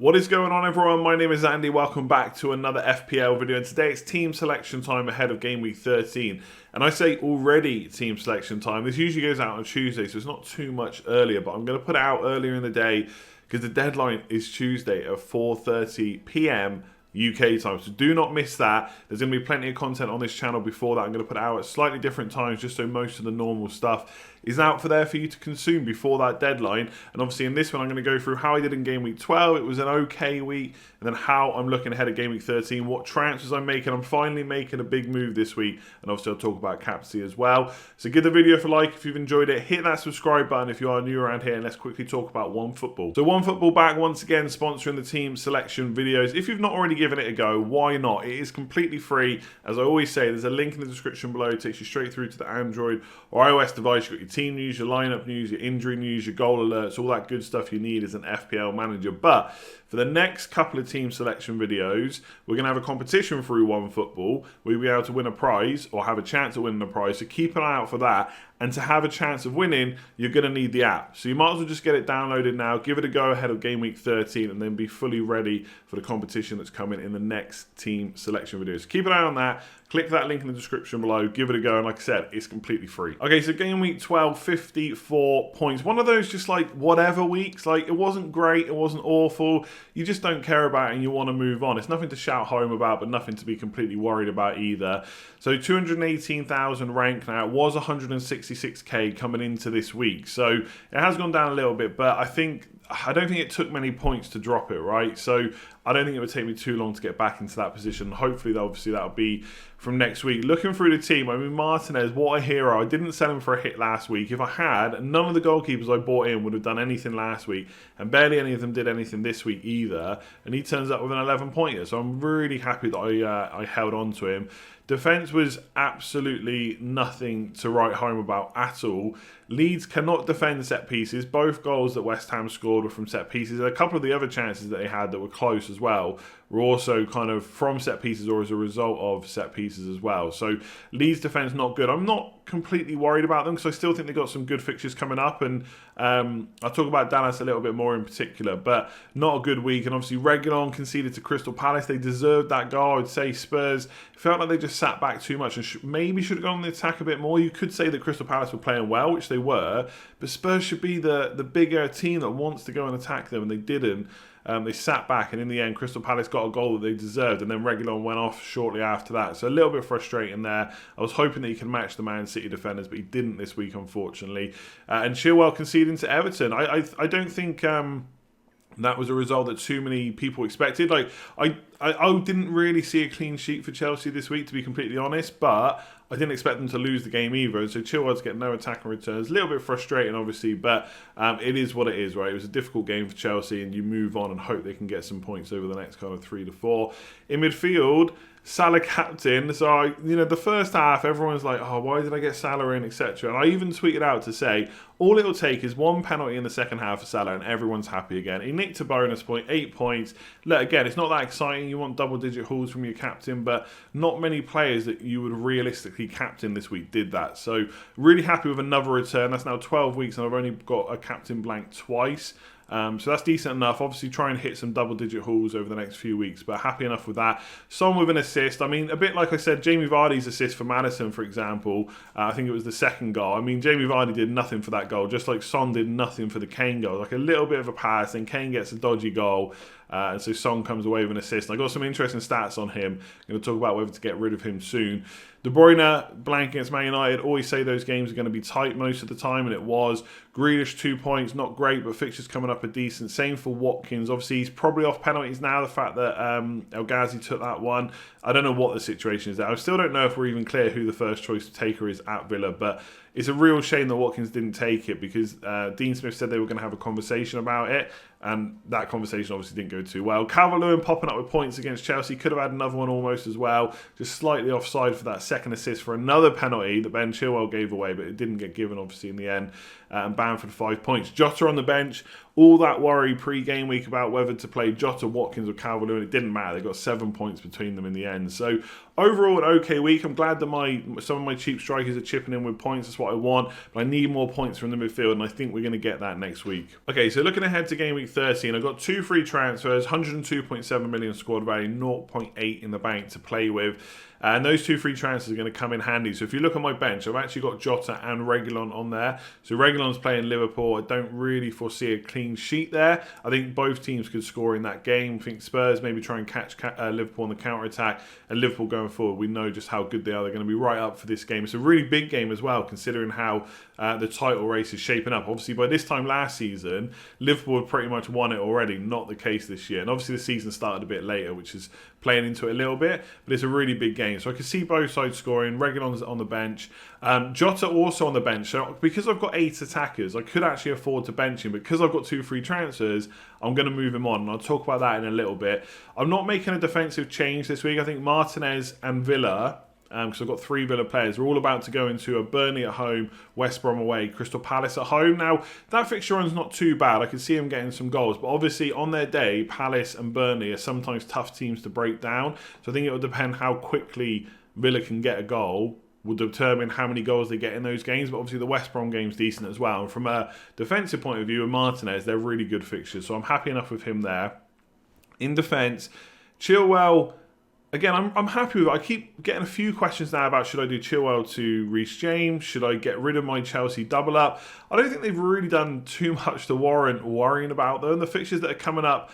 What is going on, everyone? My name is Andy. Welcome back to another FPL video, and today it's team selection time ahead of Game Week 13. And I say already team selection time. This usually goes out on Tuesday, so it's not too much earlier, but I'm going to put it out earlier in the day because the deadline is Tuesday at 4:30 p.m. UK time, so do not miss that. There's going to be plenty of content on this channel before that. I'm going to put it out at slightly different times just so most of the normal stuff is out for you to consume before that deadline. And obviously in this one I'm going to go through how I did in Game Week 12. It was an okay week, and then how I'm looking ahead at Game Week 13, what transfers I'm making. I'm finally making a big move this week, and obviously I'll talk about captaincy as well. So give the video a like if you've enjoyed it, hit that subscribe button if you are new around here, and let's quickly talk about OneFootball. So OneFootball back once again sponsoring the team selection videos. If you've not already given it a go, why not? It is completely free. As I always say, there's a link in the description below. It takes you straight through to the Android or iOS device. You've got your team news, your lineup news, your injury news, your goal alerts, all that good stuff you need as an FPL manager. But for the next couple of team selection videos, we're going to have a competition through OneFootball. We'll be able to win a prize or have a chance of winning a prize. So keep an eye out for that. And to have a chance of winning, you're going to need the app. So you might as well just get it downloaded now, give it a go ahead of Game Week 13, and then be fully ready for the competition that's coming in the next team selection videos. So keep an eye on that. Click that link in the description below, give it a go, and like I said, it's completely free. Okay, so Game Week 12, 54 points. One of those just like whatever weeks. Like, it wasn't great, it wasn't awful. You just don't care about it and you want to move on. It's nothing to shout home about, but nothing to be completely worried about either. So 218,000 rank now. It was 166k coming into this week. So it has gone down a little bit, but I don't think it took many points to drop it, right? So I don't think it would take me too long to get back into that position. Hopefully, obviously, that'll be from next week. Looking through the team, I mean, Martinez, what a hero. I didn't sell him for a hit last week. If I had, none of the goalkeepers I bought in would have done anything last week, and barely any of them did anything this week either. And he turns up with an 11-pointer. So I'm really happy that I held on to him. Defence was absolutely nothing to write home about at all. Leeds cannot defend set pieces. Both goals that West Ham scored were from set pieces. And a couple of the other chances that they had that were close as well were also kind of from set pieces or as a result of set pieces as well. So Leeds defence not good. I'm not completely worried about them because I still think they've got some good fixtures coming up, and I'll talk about Dallas a little bit more in particular, but not a good week. And obviously Reguilon conceded to Crystal Palace. They deserved that goal. I would say Spurs felt like they just sat back too much and maybe should have gone on the attack a bit more. You could say that Crystal Palace were playing well, which they were, but Spurs should be the bigger team that wants to go and attack them, and they didn't. They sat back, and in the end, Crystal Palace got a goal that they deserved, and then Reguilon went off shortly after that. So a little bit frustrating there. I was hoping that he could match the Man City defenders, but he didn't this week, unfortunately. And Chilwell conceding to Everton. I don't think that was a result that too many people expected. Like, I didn't really see a clean sheet for Chelsea this week, to be completely honest, but I didn't expect them to lose the game either. So Chilwell to get no attack and returns. A little bit frustrating, obviously, but it is what it is, right? It was a difficult game for Chelsea, and you move on and hope they can get some points over the next kind of 3 to 4. In midfield, Salah captain. So, the first half, everyone's like, oh, why did I get Salah in, etc. And I even tweeted out to say, all it'll take is one penalty in the second half for Salah and everyone's happy again. He nicked a bonus point, 8 points. Look, again, it's not that exciting. You want double-digit hauls from your captain, but not many players that you would realistically captain this week did that. So really happy with another return. That's now 12 weeks, and I've only got a captain blank twice. So that's decent enough. Obviously, try and hit some double-digit hauls over the next few weeks, but happy enough with that. Son with an assist. I mean, a bit like I said, Jamie Vardy's assist for Maddison, for example. I think it was the second goal. I mean, Jamie Vardy did nothing for that goal, just like Son did nothing for the Kane goal. Like a little bit of a pass, then Kane gets a dodgy goal. And so Son comes away with an assist. And I got some interesting stats on him. I'm going to talk about whether to get rid of him soon. De Bruyne, blank against Man United. Always say those games are going to be tight most of the time, and it was. Grealish, 2 points, not great, but fixtures coming up are decent. Same for Watkins. Obviously, he's probably off penalties now, the fact that El Ghazi took that one. I don't know what the situation is there. I still don't know if we're even clear who the first choice taker is at Villa, but it's a real shame that Watkins didn't take it because Dean Smith said they were going to have a conversation about it, and that conversation obviously didn't go too well. Calvert-Lewin popping up with points against Chelsea. Could have had another one almost as well. Just slightly offside for that second assist for another penalty that Ben Chilwell gave away, but it didn't get given obviously in the end. And Bamford 5 points. Jota on the bench. All that worry pre-game week about whether to play Jota, Watkins or Calvert-Lewin, it didn't matter. They got 7 points between them in the end. So overall, an okay week. I'm glad that some of my cheap strikers are chipping in with points. That's what I want. But I need more points from the midfield, and I think we're going to get that next week. Okay, so looking ahead to game week 13, I've got 2 free transfers, 102.7 million squad value, 0.8 in the bank to play with. And those 2 free transfers are going to come in handy. So if you look at my bench, I've actually got Jota and Reguilon on there. So Reguilon's playing Liverpool. I don't really foresee a clean sheet there. I think both teams could score in that game. I think Spurs maybe try and catch Liverpool on the counter-attack. And Liverpool going forward, we know just how good they are. They're going to be right up for this game. It's a really big game as well, considering how the title race is shaping up. Obviously, by this time last season, Liverpool had pretty much won it already. Not the case this year. And obviously the season started a bit later, which is playing into it a little bit. But it's a really big game. So I can see both sides scoring. Reguilon's on the bench. Jota also on the bench. So because I've got 8 attackers, I could actually afford to bench him. But because I've got 2 free transfers, I'm going to move him on. And I'll talk about that in a little bit. I'm not making a defensive change this week. I think Martinez and Villa, because I've got 3 Villa players, we're all about to go into a Burnley at home, West Brom away, Crystal Palace at home. Now, that fixture run's not too bad. I can see them getting some goals. But obviously, on their day, Palace and Burnley are sometimes tough teams to break down. So I think it will depend how quickly Villa can get a goal will determine how many goals they get in those games. But obviously the West Brom game's decent as well. And from a defensive point of view, with Martinez, they're really good fixtures. So I'm happy enough with him there. In defence, Chilwell, again, I'm happy with it. I keep getting a few questions now about should I do Chilwell to Reece James? Should I get rid of my Chelsea double up? I don't think they've really done too much to warrant worrying about them. The fixtures that are coming up,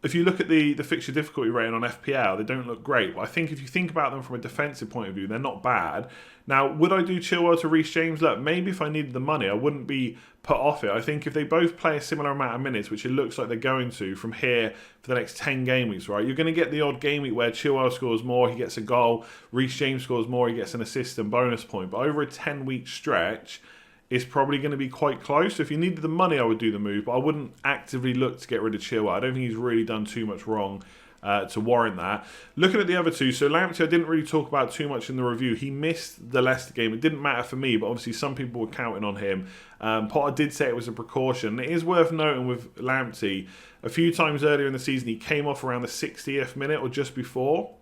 if you look at the fixture difficulty rating on FPL, they don't look great. But I think if you think about them from a defensive point of view, they're not bad. Now, would I do Chilwell to Reece James? Look, maybe if I needed the money, I wouldn't be put off it. I think if they both play a similar amount of minutes, which it looks like they're going to from here for the next 10 game weeks, right? You're going to get the odd game week where Chilwell scores more, he gets a goal. Reece James scores more, he gets an assist and bonus point. But over a 10-week stretch, it's probably going to be quite close. So if you needed the money, I would do the move, but I wouldn't actively look to get rid of Chilwell. I don't think he's really done too much wrong to warrant that. Looking at the other two, so Lamptey I didn't really talk about too much in the review. He missed the Leicester game. It didn't matter for me, but obviously some people were counting on him. Potter did say it was a precaution. It is worth noting with Lamptey, a few times earlier in the season, he came off around the 60th minute or just before,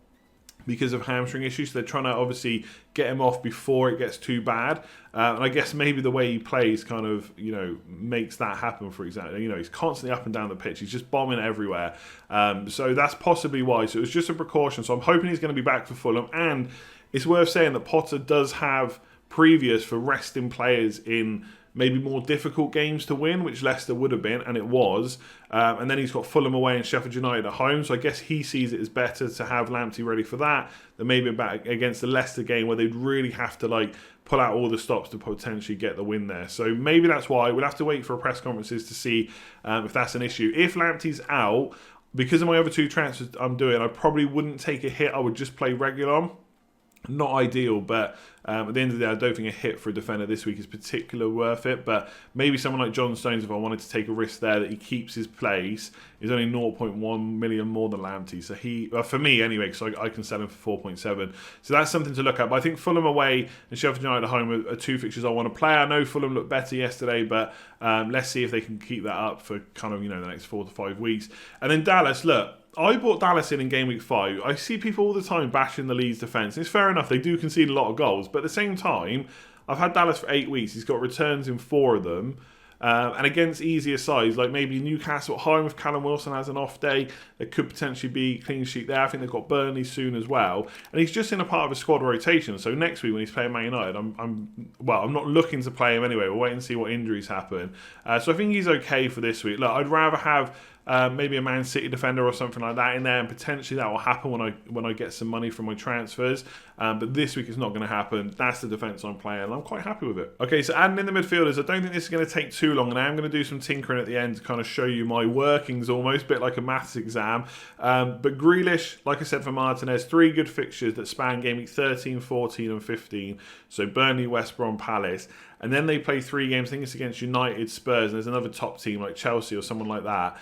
because of hamstring issues. So they're trying to obviously get him off before it gets too bad. And I guess maybe the way he plays kind of, makes that happen, for example. He's constantly up and down the pitch. He's just bombing everywhere. So that's possibly why. So it was just a precaution. So I'm hoping he's going to be back for Fulham. And it's worth saying that Potter does have previous for resting players in maybe more difficult games to win, which Leicester would have been, and it was. And then he's got Fulham away and Sheffield United at home, so I guess he sees it as better to have Lamptey ready for that than maybe back against the Leicester game where they'd really have to pull out all the stops to potentially get the win there. So maybe that's why. We'll have to wait for press conferences to see if that's an issue. If Lamptey's out, because of my other 2 transfers I'm doing, I probably wouldn't take a hit. I would just play Reguilon. Not ideal, but at the end of the day, I don't think a hit for a defender this week is particularly worth it. But maybe someone like John Stones, if I wanted to take a risk there that he keeps his place, is only 0.1 million more than Lamptey. So he, for me anyway, so I can sell him for 4.7. So that's something to look at. But I think Fulham away and Sheffield United at home are 2 fixtures I want to play. I know Fulham looked better yesterday, but let's see if they can keep that up for kind of the next 4 to 5 weeks. And then Dallas, look. I bought Dallas in game week 5. I see people all the time bashing the Leeds defence. It's fair enough, they do concede a lot of goals. But at the same time, I've had Dallas for 8 weeks. He's got returns in 4 of them. And against easier sides, like maybe Newcastle at home, if Callum Wilson has an off day, there could potentially be a clean sheet there. I think they've got Burnley soon as well. And he's just in a part of a squad rotation. So next week when he's playing Man United, I'm not looking to play him anyway. We'll wait and see what injuries happen. So I think he's okay for this week. Look, I'd rather have maybe a Man City defender or something like that in there, and potentially that will happen when I get some money from my transfers. But this week it's not going to happen. That's the defence I'm playing, and I'm quite happy with it. Okay, so adding in the midfielders, I don't think this is going to take too long, and I am going to do some tinkering at the end to kind of show you my workings almost, a bit like a maths exam. But Grealish, like I said for Martinez, 3 good fixtures that span game week 13, 14 and 15. So Burnley, West Brom, Palace. And then they play 3 games. I think it's against United, Spurs, and there's another top team like Chelsea or someone like that.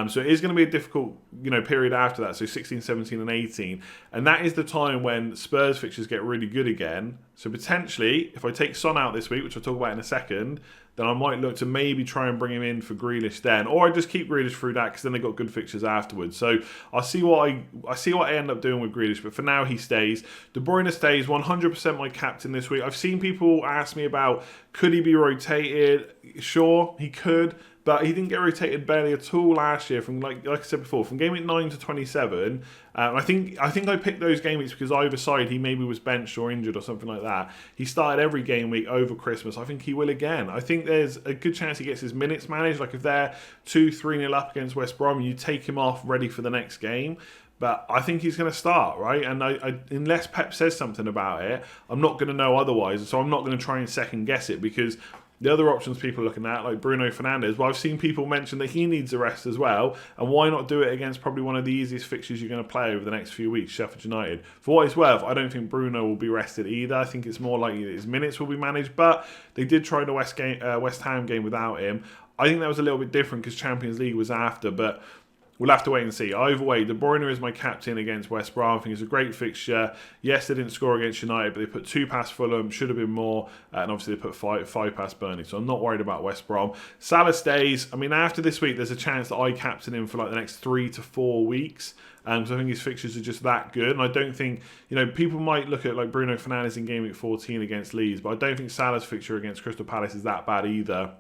So it is going to be a difficult, period after that. So 16, 17, and 18, and that is the time when Spurs fixtures get really good again. So potentially, if I take Son out this week, which I'll talk about in a second, then I might look to maybe try and bring him in for Grealish then, or I just keep Grealish through that because then they got good fixtures afterwards. So I'll see what I end up doing with Grealish, but for now he stays. De Bruyne stays, 100% my captain this week. I've seen people ask me about could he be rotated. Sure, he could. But he didn't get rotated barely at all last year. From like I said before, from game week 9 to 27. I think I picked those game weeks because either side he maybe was benched or injured or something like that. He started every game week over Christmas. I think he will again. I think there's a good chance he gets his minutes managed. Like if they're 2-3-0 up against West Brom, you take him off ready for the next game. But I think he's going to start, right? And unless Pep says something about it, I'm not going to know otherwise. So I'm not going to try and second guess it because the other options people are looking at, like Bruno Fernandes, well, I've seen people mention that he needs a rest as well. And why not do it against probably one of the easiest fixtures you're going to play over the next few weeks, Sheffield United? For what it's worth, I don't think Bruno will be rested either. I think it's more likely that his minutes will be managed. But they did try the West Ham game without him. I think that was a little bit different because Champions League was after, but we'll have to wait and see. Either way, De Bruyne is my captain against West Brom. I think it's a great fixture. Yes, they didn't score against United, but they put 2 past Fulham. Should have been more. And obviously they put 5 past Burnley. So I'm not worried about West Brom. Salah stays. I mean, after this week, there's a chance that I captain him for like the next 3 to 4 weeks. So I think his fixtures are just that good. And I don't think, people might look at like Bruno Fernandes in game week 14 against Leeds, but I don't think Salah's fixture against Crystal Palace is that bad either.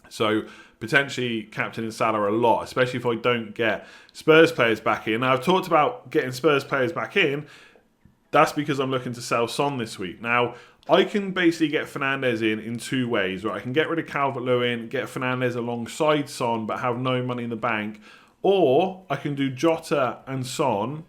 So potentially captaining Salah a lot, especially if I don't get Spurs players back in. Now, I've talked about getting Spurs players back in. That's because I'm looking to sell Son this week. Now, I can basically get Fernandes in 2 ways. Right? I can get rid of Calvert-Lewin, get Fernandes alongside Son, but have no money in the bank. Or I can do Jota and Son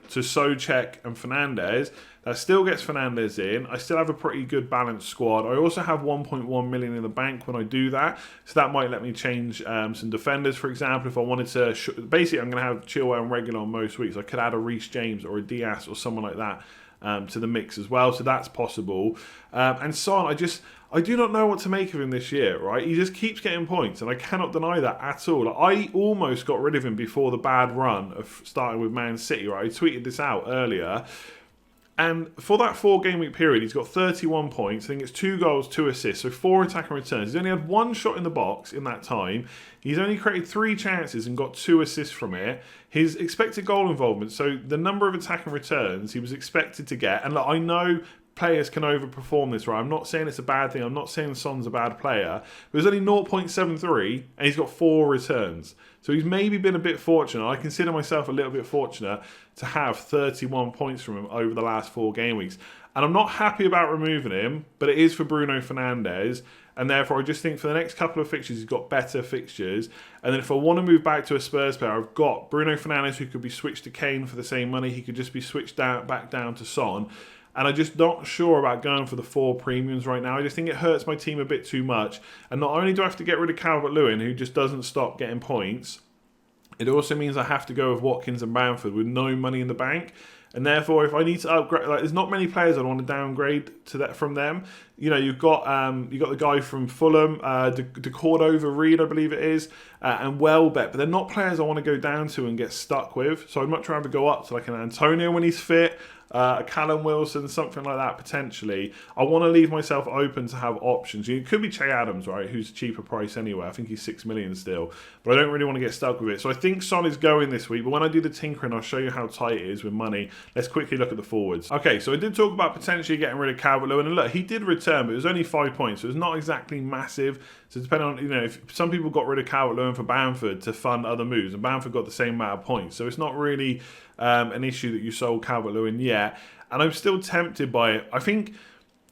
to Souček and Fernandes. That still gets Fernandes in. I still have a pretty good balanced squad. I also have 1.1 million in the bank when I do that. So that might let me change some defenders, for example. If I wanted to... Basically, I'm going to have Chilwell and regular on most weeks. I could add a Reece James or a Diaz or someone like that to the mix as well. So that's possible. And Son, I do not know what to make of him this year, right? He just keeps getting points, and I cannot deny that at all. I almost got rid of him before the bad run of starting with Man City, right? I tweeted this out earlier. And for that 4-game week period, he's got 31 points. I think it's 2 goals, 2 assists, so 4 attacking returns. He's only had 1 shot in the box in that time. He's only created 3 chances and got 2 assists from it. His expected goal involvement, so the number of attacking returns he was expected to get, and look, I know players can overperform this, right? I'm not saying it's a bad thing. I'm not saying Son's a bad player. But it was only 0.73 and he's got 4 returns. So he's maybe been a bit fortunate. I consider myself a little bit fortunate to have 31 points from him over the last 4 game weeks. And I'm not happy about removing him, but it is for Bruno Fernandes. And therefore, I just think for the next couple of fixtures, he's got better fixtures. And then if I want to move back to a Spurs player, I've got Bruno Fernandes, who could be switched to Kane for the same money. He could just be switched back down to Son. And I'm just not sure about going for the 4 premiums right now. I just think it hurts my team a bit too much. And not only do I have to get rid of Calvert-Lewin, who just doesn't stop getting points, it also means I have to go with Watkins and Bamford with no money in the bank. And therefore, if I need to upgrade, there's not many players I'd want to downgrade to that from them. You've got the guy from Fulham, De Cordova-Reid, I believe it is, and Welbeck, but they're not players I want to go down to and get stuck with. So I'd much rather go up to like an Antonio when he's fit, a Callum Wilson, something like that potentially. I want to leave myself open to have options. It could be Che Adams, right, who's a cheaper price anyway. I think he's 6 million still, but I don't really want to get stuck with it. So I think Son is going this week, but when I do the tinkering, I'll show you how tight it is with money. Let's quickly look at the forwards. Okay, so I did talk about potentially getting rid of Calvert-Lewin, and look, he did return, but it was only 5 points, so it's not exactly massive. So depending on, if some people got rid of Calvert-Lewin for Bamford to fund other moves, and Bamford got the same amount of points, so it's not really an issue that you sold Calvert-Lewin yet. And I'm still tempted by it. I think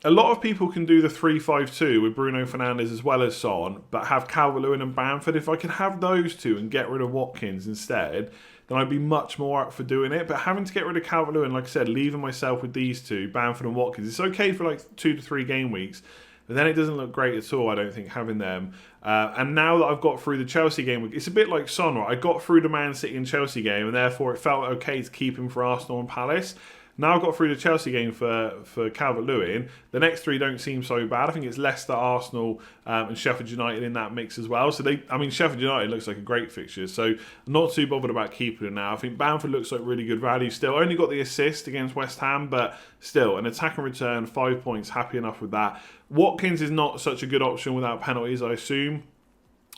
a lot of people can do the 3-5-2 with Bruno Fernandes as well as Son, but have Calvert-Lewin and Bamford. If I could have those two and get rid of Watkins instead, then I'd be much more up for doing it. But having to get rid of Calvert-Lewin, like I said, leaving myself with these two, Bamford and Watkins, it's okay for like 2 to 3 game weeks. But then it doesn't look great at all, I don't think, having them. And now that I've got through the Chelsea game, it's a bit like Son, right? I got through the Man City and Chelsea game, and therefore it felt okay to keep him for Arsenal and Palace. Now I've got through the Chelsea game for Calvert-Lewin. The next 3 don't seem so bad. I think it's Leicester, Arsenal, and Sheffield United in that mix as well. So Sheffield United looks like a great fixture. So I'm not too bothered about keeping it now. I think Bamford looks like really good value still. Only got the assist against West Ham, but still, an attack and return, 5 points, happy enough with that. Watkins is not such a good option without penalties, I assume.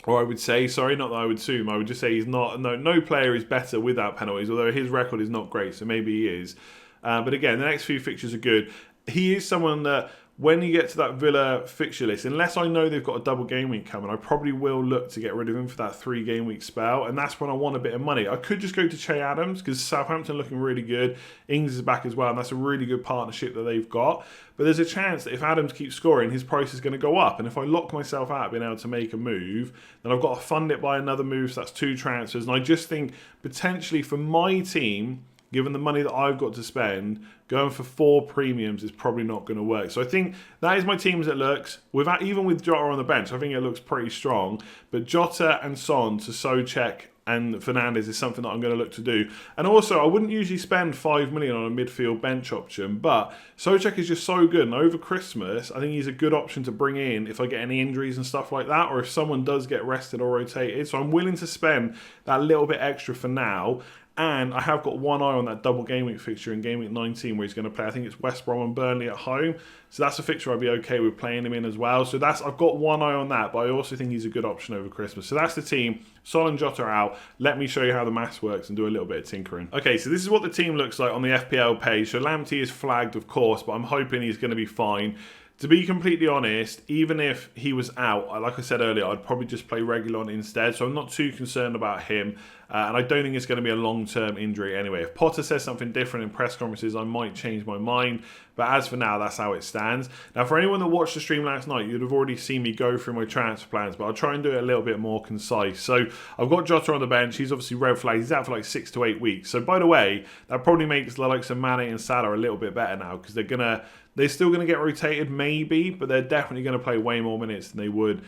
Or I would say, sorry, not that I would assume, I would just say he's not. No player is better without penalties, although his record is not great, so maybe he is. But again, the next few fixtures are good. He is someone that, when you get to that Villa fixture list, unless I know they've got a double game week coming, I probably will look to get rid of him for that 3 game week spell, and that's when I want a bit of money. I could just go to Che Adams, because Southampton looking really good. Ings is back as well, and that's a really good partnership that they've got. But there's a chance that if Adams keeps scoring, his price is going to go up. And if I lock myself out of being able to make a move, then I've got to fund it by another move, so that's 2 transfers. And I just think, potentially for my team, given the money that I've got to spend, going for 4 premiums is probably not going to work. So I think that is my team as it looks. Even with Jota on the bench, I think it looks pretty strong. But Jota and Son to Souček and Fernandes is something that I'm going to look to do. And also, I wouldn't usually spend 5 million on a midfield bench option, but Souček is just so good. And over Christmas, I think he's a good option to bring in if I get any injuries and stuff like that, or if someone does get rested or rotated. So I'm willing to spend that little bit extra for now. And I have got one eye on that double game week fixture in game week 19 where he's going to play. I think it's West Brom and Burnley at home. So that's a fixture I'd be okay with playing him in as well. So I've got one eye on that, but I also think he's a good option over Christmas. So that's the team. Son and Jota are out. Let me show you how the maths works and do a little bit of tinkering. Okay, so this is what the team looks like on the FPL page. So Lamptey is flagged, of course, but I'm hoping he's going to be fine. To be completely honest, even if he was out, like I said earlier, I'd probably just play Reguilon instead. So I'm not too concerned about him. And I don't think it's going to be a long-term injury anyway. If Potter says something different in press conferences, I might change my mind. But as for now, that's how it stands. Now, for anyone that watched the stream last night, you'd have already seen me go through my transfer plans, but I'll try and do it a little bit more concise. So I've got Jota on the bench. He's obviously red flag. He's out for like 6 to 8 weeks. So by the way, that probably makes the likes of Mane and Salah a little bit better now, because they're still going to get rotated maybe, but they're definitely going to play way more minutes than they would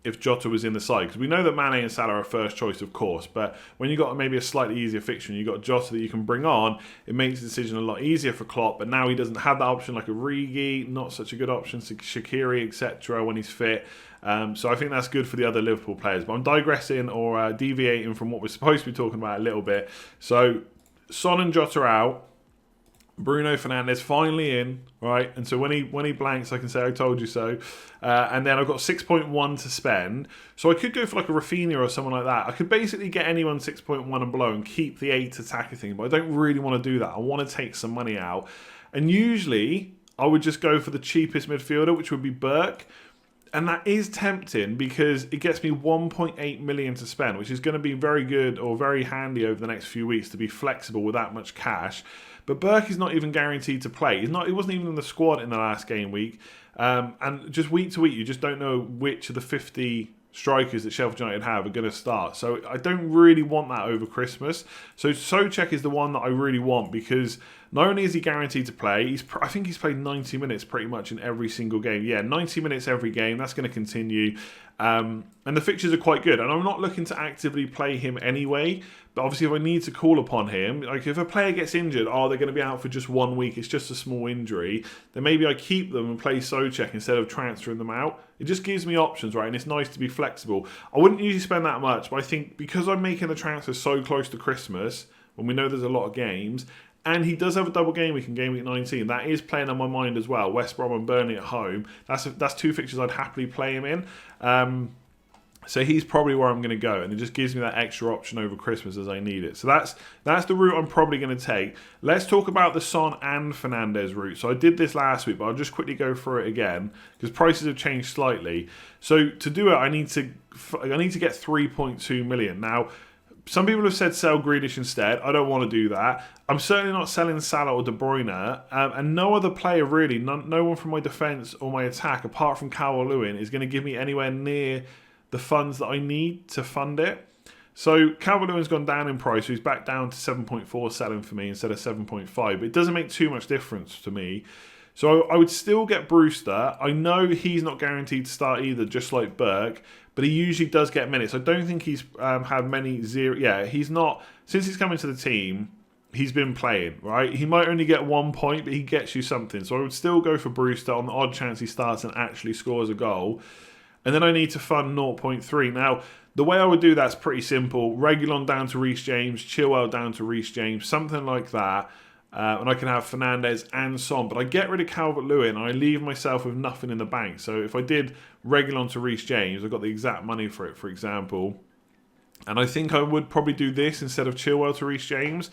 if Jota was in the side. Because we know that Mane and Salah are first choice, of course, but when you've got maybe a slightly easier fixture and you've got Jota that you can bring on, it makes the decision a lot easier for Klopp. But now he doesn't have that option like a Origi, not such a good option, Shaqiri, etc. when he's fit. So I think that's good for the other Liverpool players. But I'm digressing or deviating from what we're supposed to be talking about a little bit. So Son and Jota out. Bruno Fernandes finally in, right? And so when he blanks, I can say I told you so. And then I've got 6.1 to spend. So I could go for like a Rafinha or someone like that. I could basically get anyone 6.1 and below and keep the 8 attacker thing, but I don't really want to do that. I want to take some money out. And usually I would just go for the cheapest midfielder, which would be Burke. And that is tempting because it gets me 1.8 million to spend, which is going to be very good or very handy over the next few weeks to be flexible with that much cash. But Burke is not even guaranteed to play. He wasn't even in the squad in the last game week. And just week to week, you just don't know which of the 50 strikers that Sheffield United have are going to start. So I don't really want that over Christmas. So Souček is the one that I really want because not only is he guaranteed to play, I think he's played 90 minutes pretty much in every single game. Yeah, 90 minutes every game. That's going to continue. And the fixtures are quite good. And I'm not looking to actively play him anyway. But obviously, if I need to call upon him, like if a player gets injured, they're going to be out for just 1 week, it's just a small injury, then maybe I keep them and play Souček instead of transferring them out. It just gives me options, right? And it's nice to be flexible. I wouldn't usually spend that much, but I think because I'm making the transfer so close to Christmas, when we know there's a lot of games, and he does have a double game week in game week 19, that is playing on my mind as well. West Brom and Burnley at home. That's 2 fixtures I'd happily play him in. So he's probably where I'm going to go, and it just gives me that extra option over Christmas as I need it. So that's the route I'm probably going to take. Let's talk about the Son and Fernandes route. So I did this last week, but I'll just quickly go through it again because prices have changed slightly. So to do it, I need to get 3.2 million. Now, some people have said sell Grealish instead. I don't want to do that. I'm certainly not selling Salah or De Bruyne. And no other player really, no one from my defence or my attack, apart from Calvert-Lewin, is going to give me anywhere near the funds that I need to fund it. So Calvert-Lewin's gone down in price, so he's back down to 7.4 selling for me instead of 7.5. But it doesn't make too much difference to me. So I would still get Brewster. I know he's not guaranteed to start either, just like Burke, but he usually does get minutes. I don't think he's had many zero. Yeah, he's not, since he's come into the team, he's been playing, right? He might only get 1 point, but he gets you something. So I would still go for Brewster on the odd chance he starts and actually scores a goal. And then I need to fund 0.3. Now, the way I would do that's pretty simple. Reguilon down to Reece James, Chilwell down to Reece James, something like that. And I can have Fernandes and Son. But I get rid of Calvert-Lewin and I leave myself with nothing in the bank. So if I did Reguilon to Reece James, I've got the exact money for it, for example. And I think I would probably do this instead of Chilwell to Reece James.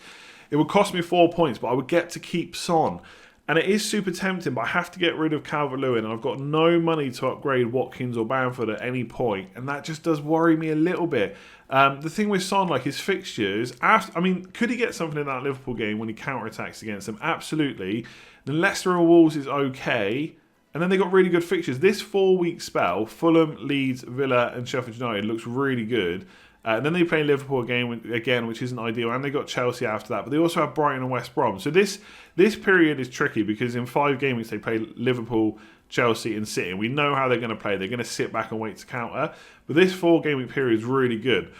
It would cost me 4 points, but I would get to keep Son. And it is super tempting, but I have to get rid of Calvert-Lewin, and I've got no money to upgrade Watkins or Bamford at any point, and that just does worry me a little bit. The thing with Son, like his fixtures, could he get something in that Liverpool game when he counter-attacks against them? Absolutely. Then Leicester and Wolves is okay, and then they got really good fixtures. This 4-week spell, Fulham, Leeds, Villa, and Sheffield United looks really good. And then they play Liverpool again, which isn't ideal, and they got Chelsea after that. But they also have Brighton and West Brom. So this period is tricky because in 5 game weeks they play Liverpool, Chelsea, and City. And we know how they're going to play. They're going to sit back and wait to counter. But this 4 game week period is really good.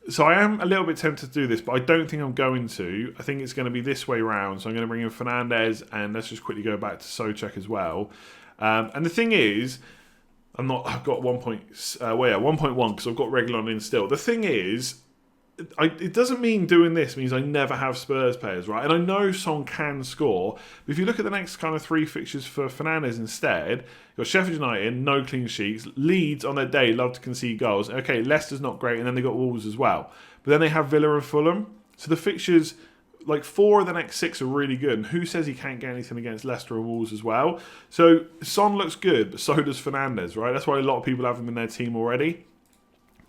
So I am a little bit tempted to do this, but I don't think I'm going to. I think it's going to be this way round. So I'm going to bring in Fernandes, and let's just quickly go back to Souček as well. And the thing is, I've got 1 point. 1.1 because I've got Reguilon in still. The thing is, it doesn't mean doing this means I never have Spurs players, right? And I know Son can score, but if you look at the next kind of 3 fixtures for Fernandes instead, you've got Sheffield United, no clean sheets. Leeds on their day love to concede goals. Okay, Leicester's not great, and then they got Wolves as well. But then they have Villa and Fulham. So the fixtures, like 4 of the next 6 are really good. And who says he can't get anything against Leicester and Wolves as well? So Son looks good, but so does Fernandes, right? That's why a lot of people have him in their team already.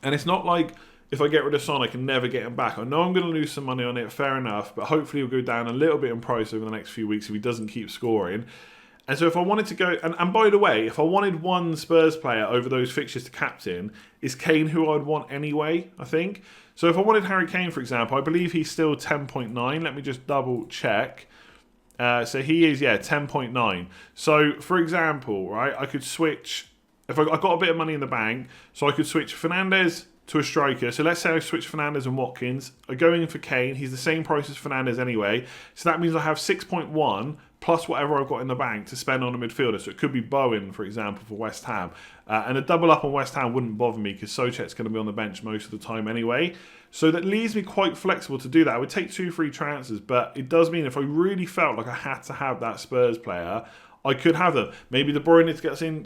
And it's not like if I get rid of Son, I can never get him back. I know I'm going to lose some money on it, fair enough, but hopefully he'll go down a little bit in price over the next few weeks if he doesn't keep scoring. And so if I wanted to go, and by the way, if I wanted one Spurs player over those fixtures to captain, is Kane who I'd want anyway, I think. So if I wanted Harry Kane, for example, I believe he's still 10.9. Let me just double check. So he is, 10.9. So for example, right, I could switch, if I got a bit of money in the bank, so I could switch Fernandes to a striker. So let's say I switch Fernandes and Watkins. I go in for Kane. He's the same price as Fernandes anyway. So that means I have 6.1 plus whatever I've got in the bank to spend on a midfielder. So it could be Bowen, for example, for West Ham. And a double up on West Ham wouldn't bother me because Souček's going to be on the bench most of the time anyway. So that leaves me quite flexible to do that. I would take 2 free transfers, but it does mean if I really felt like I had to have that Spurs player, I could have them. Maybe De Bruyne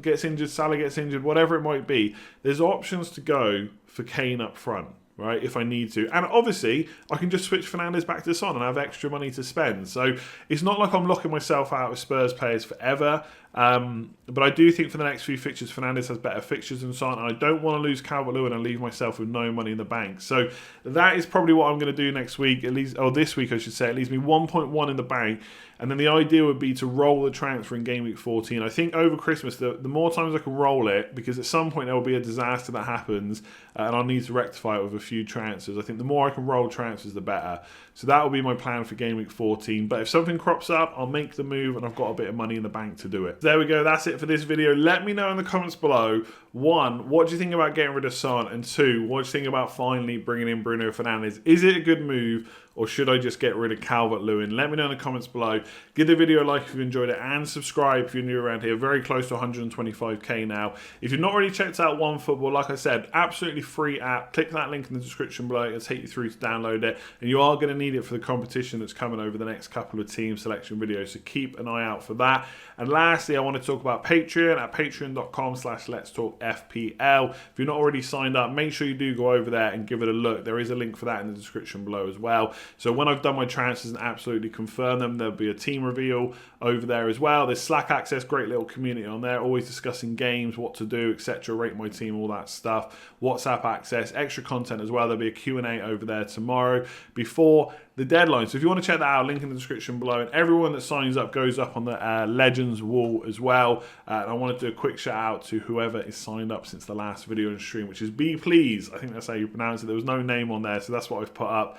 gets injured, Salah gets injured, whatever it might be. There's options to go for Kane up front, right, if I need to. And obviously, I can just switch Fernandes back to Son and have extra money to spend. So it's not like I'm locking myself out of Spurs players forever. But I do think for the next few fixtures, Fernandes has better fixtures than Son, and I don't want to lose Calvert-Lewin and leave myself with no money in the bank. So that is probably what I'm going to do next week, at least, or this week I should say. It leaves me 1.1 in the bank, and then the idea would be to roll the transfer in game week 14. I think over Christmas, the more times I can roll it, because at some point there will be a disaster that happens, and I'll need to rectify it with a few transfers. I think the more I can roll transfers, the better. So that will be my plan for game week 14. But if something crops up, I'll make the move, and I've got a bit of money in the bank to do it. There we go. That's it for this video. Let me know in the comments below. 1, what do you think about getting rid of Son? And 2, what do you think about finally bringing in Bruno Fernandes? Is it a good move, or should I just get rid of Calvert-Lewin? Let me know in the comments below. Give the video a like if you enjoyed it, and subscribe if you're new around here. Very close to 125k now. If you've not already checked out OneFootball, like I said, absolutely free app. Click that link in the description below. It'll take you through to download it, and you are going to need it for the competition that's coming over the next couple of team selection videos, so keep an eye out for that. And lastly, I want to talk about Patreon at patreon.com/letstalkfpl. If you're not already signed up, make sure you do go over there and give it a look. There is a link for that in the description below as well. So when I've done my transfers and absolutely confirm them, there'll be a team reveal over there as well. There's Slack access, great little community on there, always discussing games, what to do, etc. Rate my team, all that stuff. WhatsApp access, extra content as well. There'll be a Q&A over there tomorrow before the deadline. So if you want to check that out, link in the description below. And everyone that signs up goes up on the Legends wall as well. And I want to do a quick shout out to whoever is signed up since the last video and stream, which is Be Please. I think that's how you pronounce it. There was no name on there, so that's what I've put up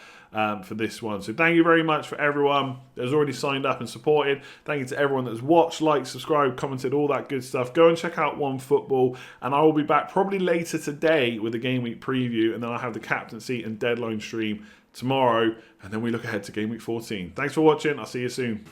for this one. So thank you very much for everyone that's already signed up and supported. Thank you to everyone that's watched, liked, subscribed, commented, all that good stuff. Go and check out OneFootball, and I will be back probably later today with a game week preview, and then I'll have the captaincy and deadline stream tomorrow, and then we look ahead to game week 14. Thanks for watching. I'll see you soon.